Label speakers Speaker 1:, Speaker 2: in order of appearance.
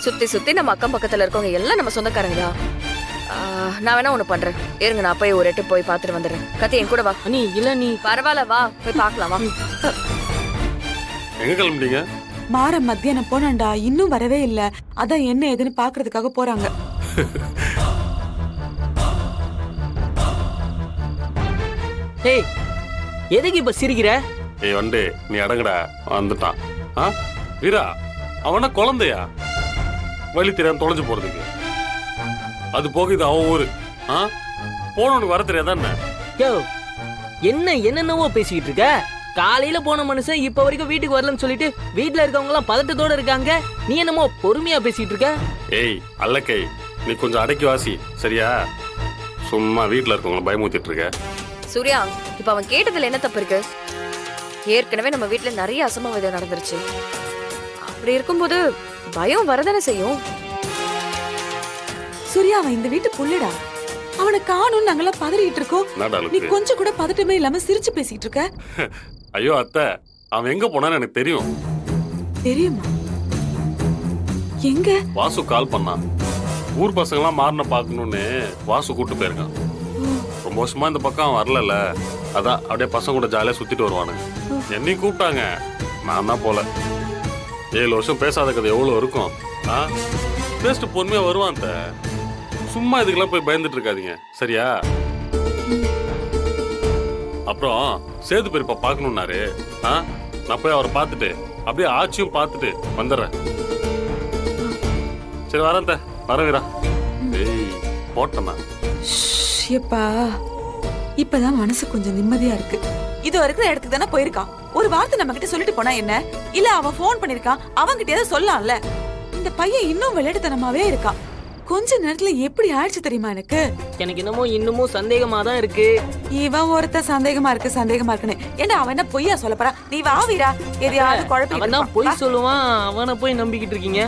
Speaker 1: சுத்தி சுத்தி நம்ம அக்கம் பக்கத்துல இருக்கவங்க எல்லாம் நம்ம சொந்தக்காரங்களா? நான் வேணா ஒண்ணு பண்றேன், இருங்க நான் போய் ஒரு எட்டு போய் பாத்துட்டு வந்துடுறேன். கத்தி என் கூட வா.
Speaker 2: நீ இல்ல நீ
Speaker 1: பரவாயில்ல வா, போய் பாக்கலாம் வா.
Speaker 3: எங்க கிளம்பிட்டீங்க?
Speaker 4: மாற மத்தியானம் போனான்டா, இன்னும் வரவே இல்ல. அதான் என்ன ஏதுன்னு பாக்குறதுக்காக போறாங்க.
Speaker 2: ஏய் எதுக்கு இப்ப சிரிக்கிற?
Speaker 3: ஏய் வண்டு, நீ அடங்கடா, வந்துட்டான். வீரா, அவனா குழந்தையா வழி தெரியாம தொலைஞ்சு போறதுக்கு? அது போக இது அவன் ஊரு. போனவனுக்கு வர தெரியாதானே?
Speaker 2: யோ என்ன என்னென்னவோ பேசிக்கிட்டு இருக்க? காலையில போன மனுஷன் இப்ப வரைக்கும் வீட்டுக்கு வரலன்னு சொல்லிட்டு வீட்டுல இருக்கவங்க எல்லாம் பதட்டத்தோட இருக்காங்க. நீ என்னமோ பொறுமையா பேசிட்டு இருக்க.
Speaker 3: ஏய் அல்லக்கை, நீ கொஞ்சம் அடக்கி வாசி சரியா? சும்மா வீட்டுல இருக்கவங்கள பயமுத்திட்டு இருக்க.
Speaker 1: சூர்யா, இப்ப அவன் கேட்டதுல என்ன தப்பு இருக்கு? ஏற்கனவே நம்ம வீட்டுல நிறைய அசம்பாவிதம் நடந்துருச்சு. அப்படி இருக்கும்போது பயம் வரதானே செய்யும்.
Speaker 4: சூர்யா, அவன் இந்த வீட்டு புள்ளடா. அவனை காணும் நாங்கெல்லாம் பதறிட்டு இருக்கோம். நீ கொஞ்சம் கூட பதட்டமே இல்லாம சிரிச்சு பேசிட்டு இருக்க.
Speaker 3: ஐயோ அத்தை, அவன் எங்க போனான்னு எனக்கு தெரியும்.
Speaker 4: தெரியுமா? எங்க?
Speaker 3: வாசு கால் பண்ணான். ஊர் பசங்க எல்லாம் மாறின பாக்கணும்னு வாசு கூட்டு போயிருக்கான். ரொம்ப வருஷமா இந்த பக்கம் அவன் வரல. அதான் அப்படியே பசங்க கூட ஜாலியா சுத்திட்டு வருவானுங்க. என்னையும் கூப்பிட்டாங்க, நான் தான் போல. 7 வருஷம் பேசாத கதை எவ்வளவு இருக்கும். பேசிட்டு பொறுமையா வருவான். சும்மா இதுக்கெல்லாம் போய் பயந்துட்டு இருக்காதீங்க சரியா? அப்புறம் சேது பெரியப்பா பார்க்கணும்னாரு. நான் போய் அவரை பார்த்துட்டு அப்படியே ஆச்சியும் பார்த்துட்டு வந்துடுறேன். சரி வரேன் வரேன் வீரா. ஏய் போட்டேண்ணா.
Speaker 4: எப்பா, இப்பதான் மனசு கொஞ்சம் நிம்மதியா இருக்கு. இது வரைக்கும் இடத்துக்கு தானே போயிருக்கான். ஒரு வார்த்தை நம்ம கிட்ட சொல்லிட்டு போனா என்ன? இல்ல அவன் போன் பண்ணிருக்கான், அவன்கிட்ட ஏதாவது சொல்லலாம்ல. இந்த பையன் இன்னும் விளையாட்டுத்தனமாவே இருக்கான். கொஞ்ச நேரத்துல எப்படி ஆயிடுச்சு தெரியுமா எனக்கு?
Speaker 2: எனக்கு என்னமோ இன்னமும் சந்தேகமா தான் இருக்கு.
Speaker 4: இவன் ஒருத்த சந்தேகமா இருக்குன்னு. ஏன்னா அவன் என்ன பொய்யா சொல்ல போறான்? நீ வா வீரா, எதையாவது குழப்பம்.
Speaker 2: அவன் தான் பொய் சொல்லுவான், அவனை போய் நம்பிக்கிட்டு இருக்கீங்க.